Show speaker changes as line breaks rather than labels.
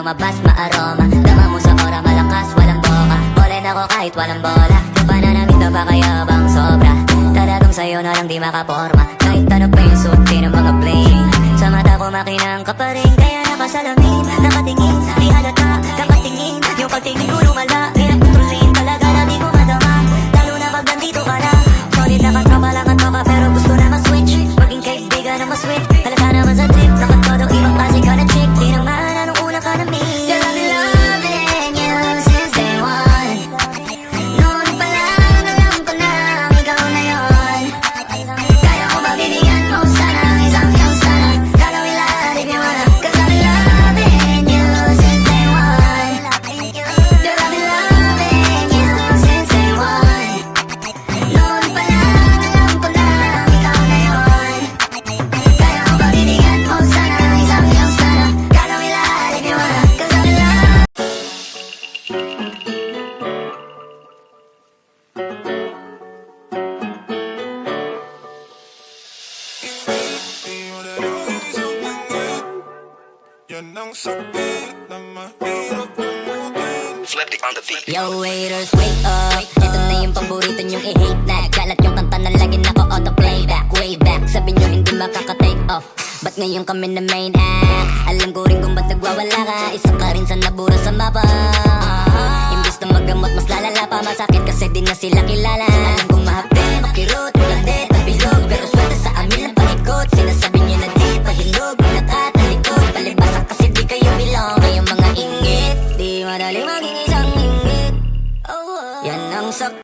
lumabas maaroma. Dama mo sa aura malakas, walang boka. Bolen ako kahit walang bola. Yung pananamit na pakayabang sobra. Talagang sa'yo na lang di makaporma. Kahit ano pa yung suti ng mga bling. Sa mata ko makinang ka pa rin. Kaya nakasalamin, nakatingin. Di halata, nakatingin. Yung pagtingin ko lumala. Hirap kontrolin, talaga na di ko madama. Lalo na pag nandito ka na. Solid na katropa lang at baka pero gusto na ma-switch. Maging kaibigan na ma-sweet. Halata naman sa trip. Nakatodo ibang klase ka na chick. Di nang mahal anong una ka na meet. Girl, I've been loving you since day one. Noon pa lang alam ko na ikaw na yun. Kaya ko mabibigyan mo sana ang isang iyong sana. Gagawin lahat if you wanna. Cause I've been loving you since day one. Girl, I've been loving you since day one. Noon pa lang alam ko na ikaw na yun. Kaya ko mabibigyan mo sana ang isang iyong sana. Gagawin lahat if you wanna. Cause I've been loving.
Yan ang sakit na mahirap gamutin.
Flipped on the beat.
Yo waiters, wake up. Ito na yung paborito nyong i-hate na. Kalat yung kanta na lagi nako auto-playback. Way back, sabi nyo hindi makaka-take off. Ba't ngayon kami na main act? Alam ko rin kung ba't nagwawala ka. Isa ka rin sa nabura sa mapa. Imbis na magamot, mas lalala pa. Masakit kasi di na sila kilala. Alam kong mahapin, makirot, maganda, tabilog. Pero swerte sa amin na